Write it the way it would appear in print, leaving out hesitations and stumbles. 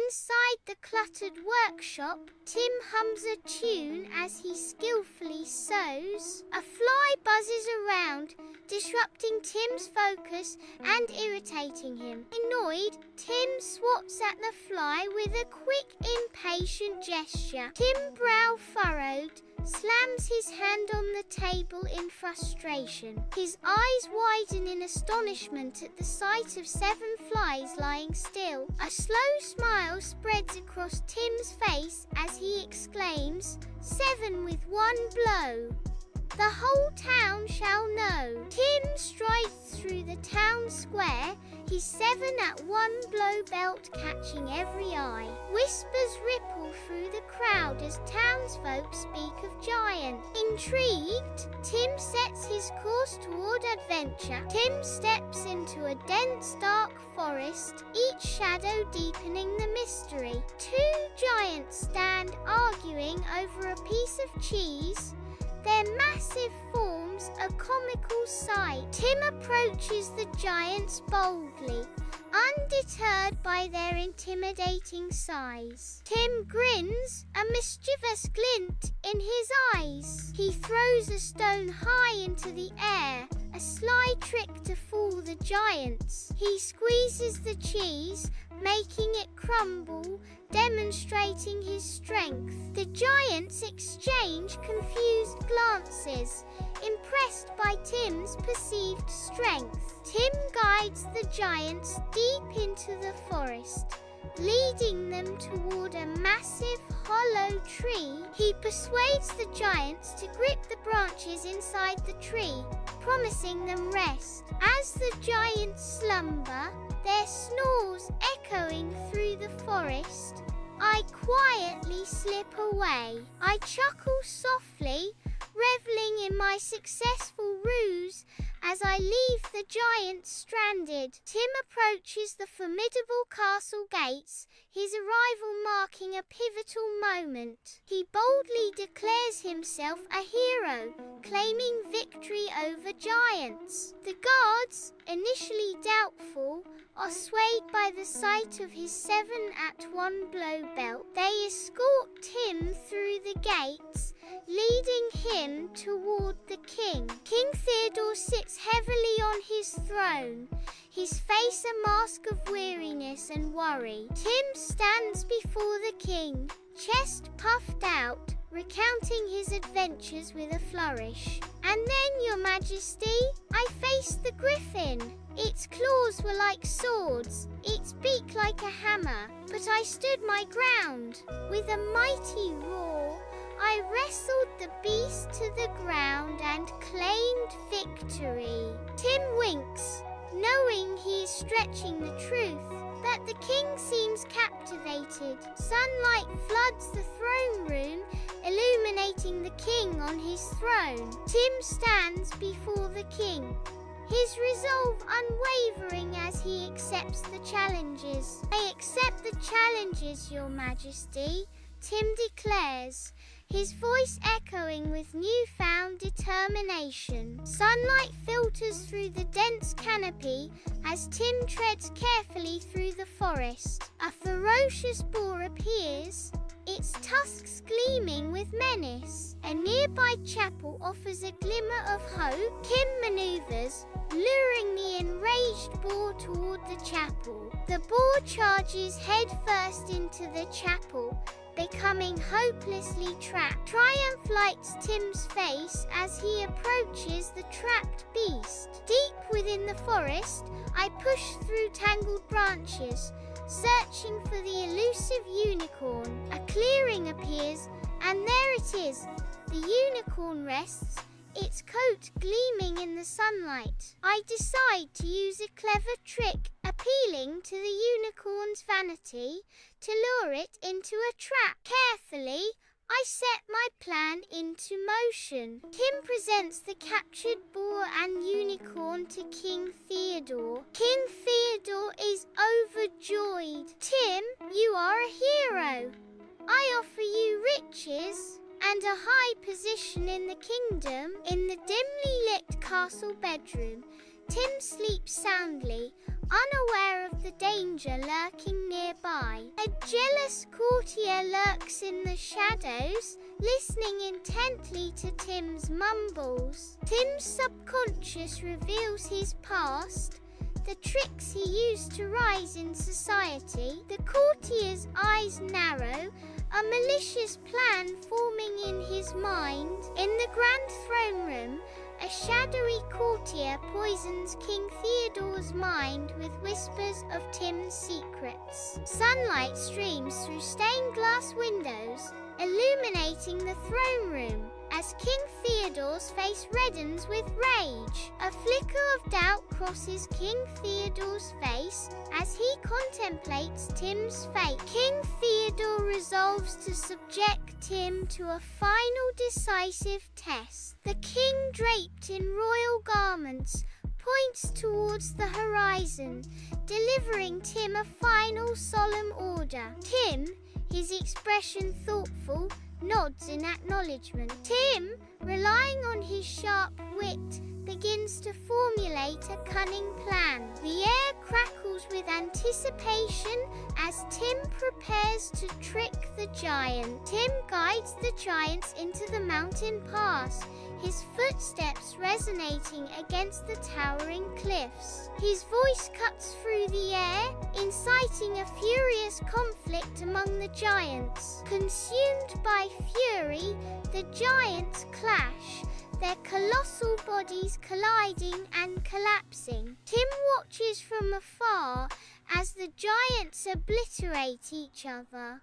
Inside the cluttered workshop, Tim hums a tune as he skillfully sews. A fly buzzes around, disrupting Tim's focus and irritating him. Annoyed, Tim swats at the fly with a quick, impatient gesture. Tim, brow furrowed, slams his hand on the table in frustration. His eyes widen in astonishment at the sight of 7 flies lying still. A slow smile spreads across Tim's face as he exclaims, 7 with 1 blow. The whole town shall know. Tim strides through the town square, his 7 at 1 blow belt catching every eye. Whispers ripple through the crowd as townsfolk speak of giant. Intrigued, Tim sets his course toward adventure. Tim steps into a dense, dark forest, each shadow deepening the mystery. 2 giants stand arguing over a piece of cheese, their massive forms a comical sight. Tim approaches the giants boldly, undeterred by their intimidating size. Tim grins, a mischievous glint in his eyes. He throws a stone high into the air, a sly trick to fool the giants. He squeezes the cheese, making it crumble, demonstrating his strength. The giants exchange confused glances, impressed by Tim's perceived strength. Tim guides the giants deep into the forest, leading them toward a massive hollow tree. He persuades the giants to grip the branches inside the tree, promising them rest. As the giants slumber, their snores echoing through the forest, I quietly slip away. I chuckle softly, reveling in my successful ruse as I leave the giants stranded. Tim approaches the formidable castle gates, his arrival marking a pivotal moment. He boldly declares himself a hero, claiming victory over giants. The guards, initially doubtful, are swayed by the sight of his 7 at 1 blow belt. They escort Tim through the gates, leading him toward the king. King Theodore sits heavily on his throne, his face a mask of weariness and worry. Tim stands before the king, chest puffed out, recounting his adventures with a flourish. And then, Your Majesty, I faced the griffin. Its claws were like swords, its beak like a hammer, but I stood my ground. With a mighty roar, I wrestled the beast to the ground and claimed victory. Tim winks, knowing he is stretching the truth, but the king seems captivated. Sunlight floods the throne room, illuminating the king on his throne. Tim stands before the king, his resolve unwavering as he accepts the challenges. I accept the challenges, Your Majesty, Tim declares, his voice echoing with newfound determination. Sunlight filters through the dense canopy as Tim treads carefully through the forest. A ferocious boar appears, its tusks gleaming with menace. A nearby chapel offers a glimmer of hope. Tim maneuvers, luring the enraged boar toward the chapel. The boar charges headfirst into the chapel, becoming hopelessly trapped. Triumph lights Tim's face as he approaches the trapped beast. Deep within the forest, I push through tangled branches, searching for the elusive unicorn. A clearing appears, and there it is. The unicorn rests, its coat gleaming in the sunlight. I decide to use a clever trick, appealing to the unicorn's vanity, to lure it into a trap. Carefully, I set my plan into motion. Tim presents the captured boar and unicorn to King Theodore. King Theodore is overjoyed. Tim, you are a hero. I offer you riches and a high position in the kingdom. In the dimly lit castle bedroom, Tim sleeps soundly, unaware of the danger lurking nearby. A A jealous courtier lurks in the shadows, listening intently to Tim's mumbles. Tim's subconscious reveals his past, the tricks he used to rise in society. The courtier's eyes narrow, a malicious plan forming in his mind. In the grand throne room, a shadowy courtier poisons King Theodore's mind with whispers of Tim's secrets. Sunlight streams through stained glass windows, illuminating the throne room as King Theodore's face reddens with rage. A flicker of doubt crosses King Theodore's face as he contemplates Tim's fate. King Theodore resolves to subject Tim to a final decisive test. The king, draped in royal garments, points towards the horizon, delivering Tim a final solemn order. Tim, his expression thoughtful, nods in acknowledgement. Tim, relying on his sharp wit, begins to formulate a cunning plan. The air crackles with anticipation as Tim prepares to trick the giant. Tim guides the giants into the mountain pass, his footsteps resonating against the towering cliffs. His voice cuts through the air, inciting a furious conflict among the giants. Consumed by fury, the giants clash, their colossal bodies colliding and collapsing. Tim watches from afar as the giants obliterate each other.